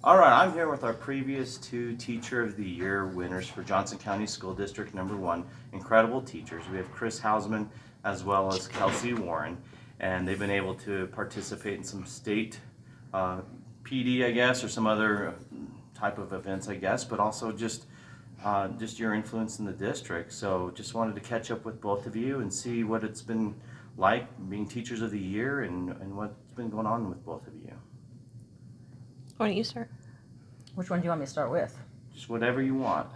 All right, I'm here with our previous two Teacher of the Year winners for Johnson County School District number 1. Incredible teachers. We have Chris Houseman as well as Kelsey Warren, and they've been able to participate in some state PD, I guess, or some other type of events, I guess, but also just your influence in the district. So just wanted to catch up with both of you and see what it's been like being Teachers of the Year and what's been going on with both of you. Why don't you start? Which one do you want me to start with? Just whatever you want.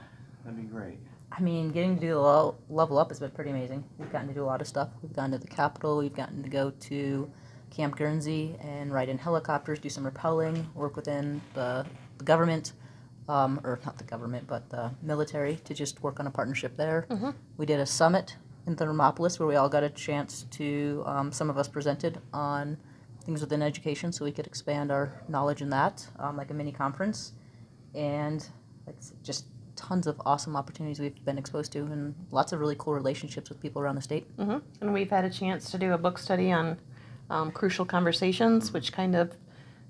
That'd be great. I mean, getting to do the level up has been pretty amazing. We've gotten to do a lot of stuff. We've gone to the Capitol. We've gotten to go to Camp Guernsey and ride in helicopters, do some rappelling, work within the government, or not the government, but the military, to just work on a partnership there. Mm-hmm. We did a summit in Thermopolis where we all got a chance to, some of us presented on things within education so we could expand our knowledge in that, like a mini conference. And it's just tons of awesome opportunities we've been exposed to and lots of really cool relationships with people around the state. Mm-hmm. And we've had a chance to do a book study on crucial conversations, which kind of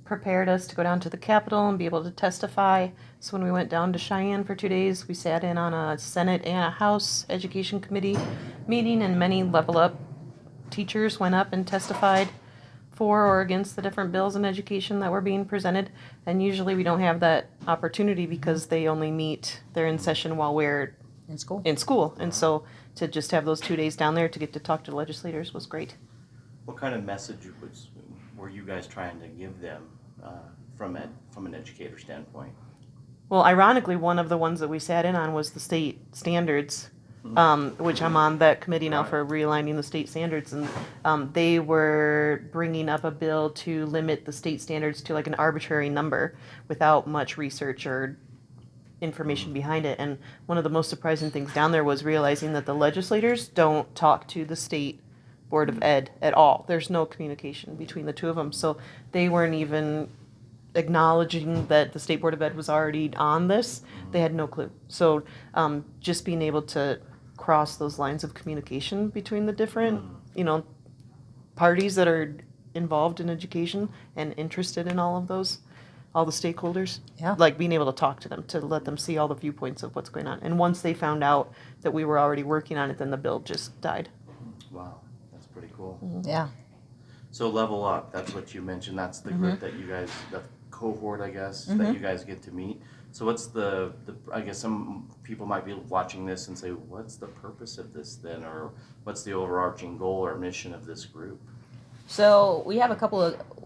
prepared us to go down to the Capitol and be able to testify. So when we went down to Cheyenne for 2 days, we sat in on a Senate and a House Education Committee meeting, and many level up teachers went up and testified for or against the different bills in education that were being presented. And usually we don't have that opportunity because they only meet, they're in session while we're In school. And so to just have those 2 days down there to get to talk to legislators was great. What kind of message were you guys trying to give them from an educator standpoint? Well, ironically, one of the ones that we sat in on was the state standards, which I'm on that committee now for realigning the state standards. And they were bringing up a bill to limit the state standards to like an arbitrary number without much research or information behind it. And one of the most surprising things down there was realizing that the legislators don't talk to the state Board of Ed at all. There's no communication between the two of them. So they weren't even acknowledging that the State Board of Ed was already on this. They had no clue. So just being able to cross those lines of communication between the different, parties that are involved in education and interested in all of those, all the stakeholders. Yeah. Like being able to talk to them, to let them see all the viewpoints of what's going on. And once they found out that we were already working on it, then the bill just died. Wow, that's pretty cool. Yeah. So Level Up, that's what you mentioned. That's the group that you guys, the cohort, I guess, that you guys get to meet. So what's the I guess some people might be watching this and say, what's the purpose of this then? Or what's the overarching goal or mission of this group? So we have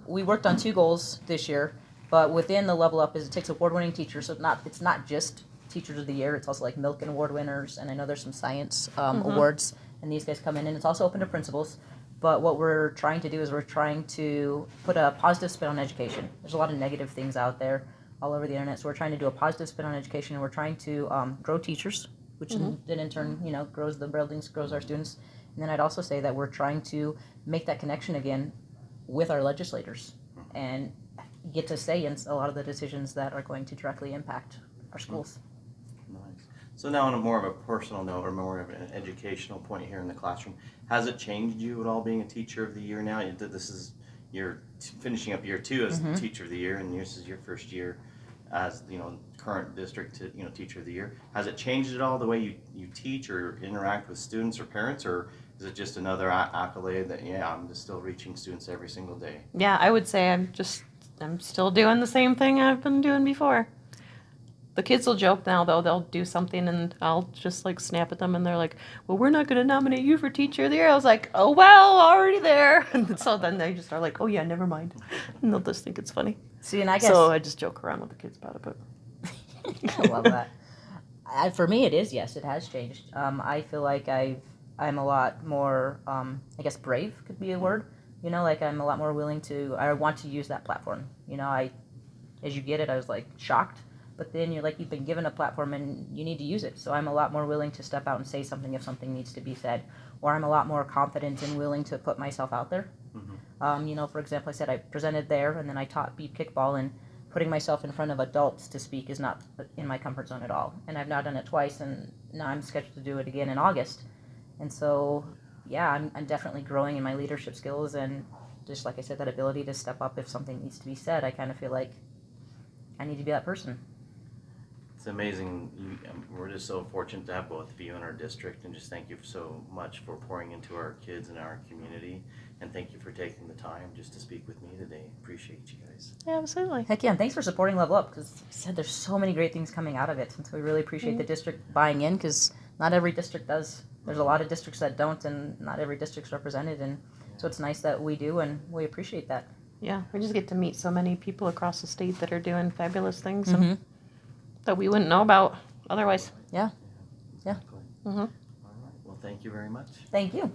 we worked on 2 goals this year, but within the Level Up is it takes award-winning teachers. So it's not just Teachers of the Year. It's also like Milken Award winners, and I know there's some science awards, and these guys come in, and it's also open to principals. But what we're trying to do is we're trying to put a positive spin on education. There's a lot of negative things out there all over the internet, so we're trying to do a positive spin on education, and we're trying to grow teachers, which then in turn, grows the buildings, grows our students. And then I'd also say that we're trying to make that connection again with our legislators and get to say in a lot of the decisions that are going to directly impact our schools. Nice. So now on a more of a personal note or more of an educational point here in the classroom, has it changed you at all being a Teacher of the Year now? You're finishing up year 2 as Teacher of the Year, and this is your first year as current district Teacher of the Year. Has it changed at all the way you teach or interact with students or parents, or is it just another accolade that I'm just still reaching students every single day? Yeah, I would say I'm still doing the same thing I've been doing before. The kids will joke now, though. They'll do something, and I'll just, snap at them, and they're like, well, we're not going to nominate you for Teacher of the Year. I was like, oh, well, already there. And so then they just are like, oh, yeah, never mind. And they'll just think it's funny. See, and I guess... So I just joke around with the kids about it, but... I love that. For me, it is, yes, it has changed. I feel like I'm a lot more, brave could be a word. I'm a lot more willing to, I want to use that platform. As you get it, I was, shocked. But then you've been given a platform and you need to use it. So I'm a lot more willing to step out and say something if something needs to be said. Or I'm a lot more confident and willing to put myself out there. For example, I said I presented there and then I taught beep kickball, and putting myself in front of adults to speak is not in my comfort zone at all. And I've now done it twice, and now I'm scheduled to do it again in August. And so, yeah, I'm definitely growing in my leadership skills, and just like I said, that ability to step up if something needs to be said. I kind of feel like I need to be that person. It's amazing. We're just so fortunate to have both of you in our district, and just thank you so much for pouring into our kids and our community. And thank you for taking the time just to speak with me today. Appreciate you guys. Yeah, absolutely. Heck yeah, and thanks for supporting Level Up, because like I said, there's so many great things coming out of it, and so we really appreciate the district buying in, because not every district does. There's a lot of districts that don't, and not every district's represented, and so it's nice that we do, and we appreciate that. Yeah, we just get to meet so many people across the state that are doing fabulous things Mm-hmm. and that we wouldn't know about otherwise. Yeah. Exactly. Mhm. All right. Well, thank you very much. Thank you.